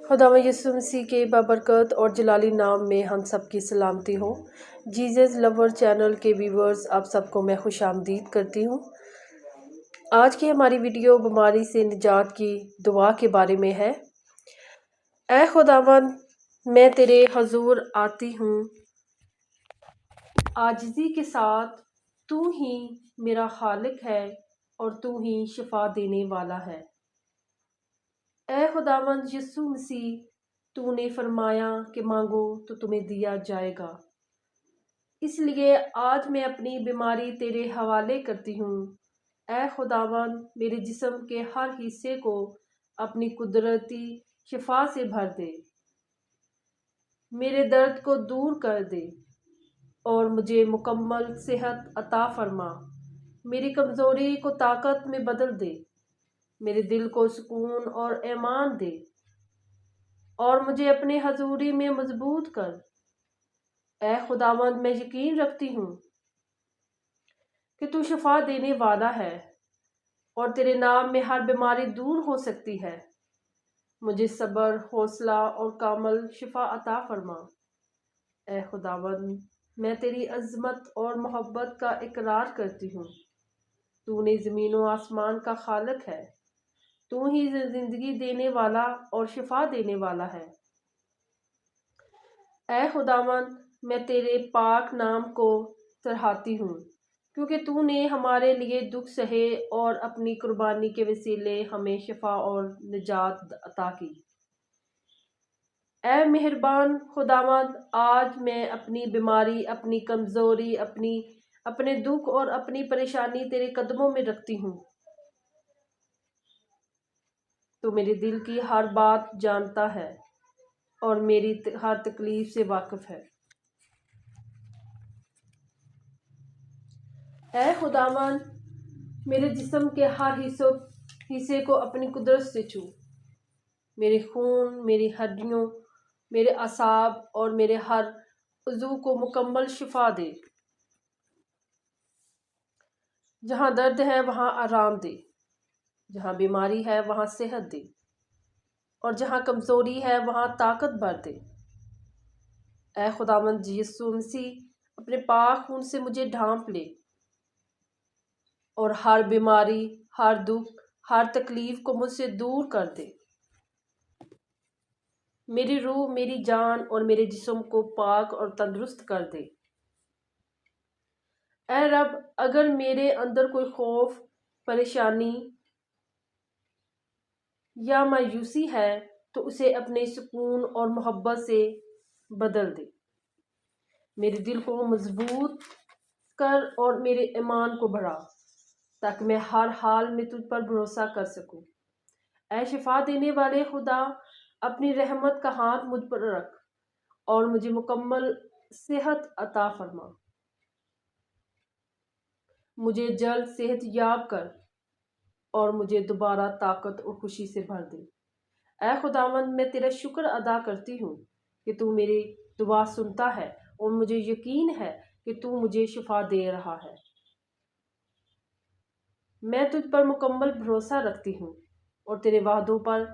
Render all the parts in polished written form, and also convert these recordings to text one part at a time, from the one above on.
खुदावंद यीशु मसीह के बाबरकत और जलाली नाम में हम सब की सलामती हो। जीसस लवर चैनल के व्यूवर्स, आप सबको मैं खुश आमदीद करती हूँ। आज की हमारी वीडियो बीमारी से निजात की दुआ के बारे में है। ऐ खुदावंद, मैं तेरे हजूर आती हूँ आजिज़ी के साथ। तू ही मेरा खालिक है और तू ही शिफा देने वाला है। ऐ खुदावंद यीशु मसीह, तूने फरमाया कि मांगो तो तुम्हें दिया जाएगा। इसलिए आज मैं अपनी बीमारी तेरे हवाले करती हूँ। ऐ खुदावंद, मेरे जिस्म के हर हिस्से को अपनी कुदरती शिफा से भर दे, मेरे दर्द को दूर कर दे और मुझे मुकम्मल सेहत अता फरमा। मेरी कमज़ोरी को ताकत में बदल दे, मेरे दिल को सुकून और ईमान दे और मुझे अपने हजूरी में मजबूत कर। ऐ खुदावंद, मैं यकीन रखती हूँ कि तू शिफा देने वाला है और तेरे नाम में हर बीमारी दूर हो सकती है। मुझे सब्र, हौसला और कामल शिफा अता फरमा। ऐ खुदावंद, मैं तेरी अज़मत और मोहब्बत का इकरार करती हूँ। तूने ज़मीन व आसमान का खालिक है। तू ही ज़िंदगी देने वाला और शिफा देने वाला है। ऐ खुदावंद, मैं तेरे पाक नाम को सराहती हूँ, क्योंकि तूने हमारे लिए दुख सहे और अपनी कुर्बानी के वसीले हमें शिफा और निजात अता की। ऐ मेहरबान खुदावंद, आज मैं अपनी बीमारी, अपनी कमज़ोरी, अपने दुख और अपनी परेशानी तेरे कदमों में रखती हूँ। तो मेरे दिल की हर बात जानता है और मेरी हर तकलीफ से वाकिफ है। ऐ खुदावंद, मेरे जिस्म के हर हिस्से को अपनी कुदरत से छू। मेरे खून, मेरी हड्डियों, मेरे असाब और मेरे हर उज़ू को मुकम्मल शिफा दे। जहाँ दर्द है वहाँ आराम दे, जहाँ बीमारी है वहाँ सेहत दे और जहाँ कमज़ोरी है वहाँ ताकत भर दे। ऐ खुदावंद यीशु मसीह, अपने पाक खून से मुझे ढांप ले और हर बीमारी, हर दुख, हर तकलीफ को मुझसे दूर कर दे। मेरी रूह, मेरी जान और मेरे जिस्म को पाक और तंदुरुस्त कर दे। ऐ रब, अगर मेरे अंदर कोई खौफ, परेशानी या मायूसी है तो उसे अपने सुकून और मोहब्बत से बदल दे। मेरे दिल को मजबूत कर और मेरे ईमान को बढ़ा, ताकि मैं हर हाल में तुझ पर भरोसा कर सकूं। ऐ शिफा देने वाले खुदा, अपनी रहमत का हाथ मुझ पर रख और मुझे मुकम्मल सेहत अता फरमा। मुझे जल्द सेहत याब कर और मुझे दोबारा ताकत और खुशी से भर दे। ऐ खुदावंद, मैं तेरा शुक्र अदा करती हूँ कि तू मेरी दुआ सुनता है और मुझे यकीन है कि तू मुझे शिफा दे रहा है। मैं तुझ पर मुकम्मल भरोसा रखती हूँ और तेरे वादों पर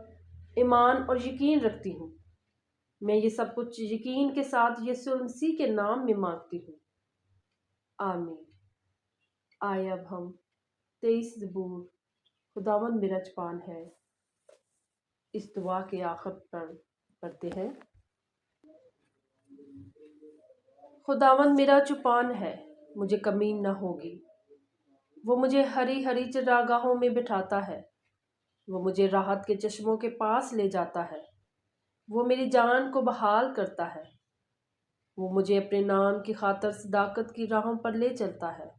ईमान और यकीन रखती हूँ। मैं ये सब कुछ यकीन के साथ यीशु मसीह के नाम में मांगती हूँ, आमीन। आए अब हम 23 ज़बूर, खुदावंद मेरा चपान है, इस दुआ के आखिर पर पढ़ते हैं। खुदावंद मेरा चुपान है, मुझे कमी न होगी। वो मुझे हरी हरी चरागाहों में बिठाता है। वो मुझे राहत के चश्मों के पास ले जाता है। वो मेरी जान को बहाल करता है। वो मुझे अपने नाम की खातिर सदाकत की राहों पर ले चलता है।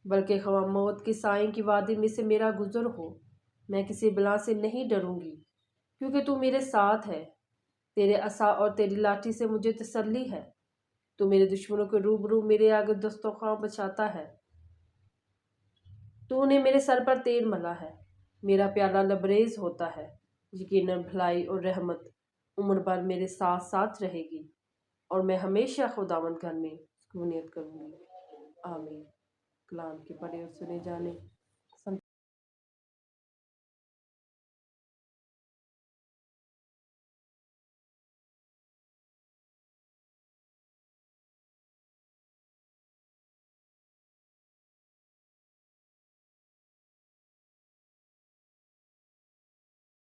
बल्कि ख्वाह मौत की साईं की वादी में से मेरा गुजर हो, मैं किसी बला से नहीं डरूंगी, क्योंकि तू मेरे साथ है। तेरे असा और तेरी लाठी से मुझे तसल्ली है। तू मेरे दुश्मनों के रूबरू मेरे आगे दस्तरखां बचाता है। तूने मेरे सर पर तेल मला है, मेरा प्याला लबरेज होता है। यकीनन भलाई और रहमत उम्र भर मेरे साथ साथ रहेगी और मैं हमेशा खुदावंद घर में सुकूनियत करूँगी, आमीन। कलाम के पढ़े और सुने जाने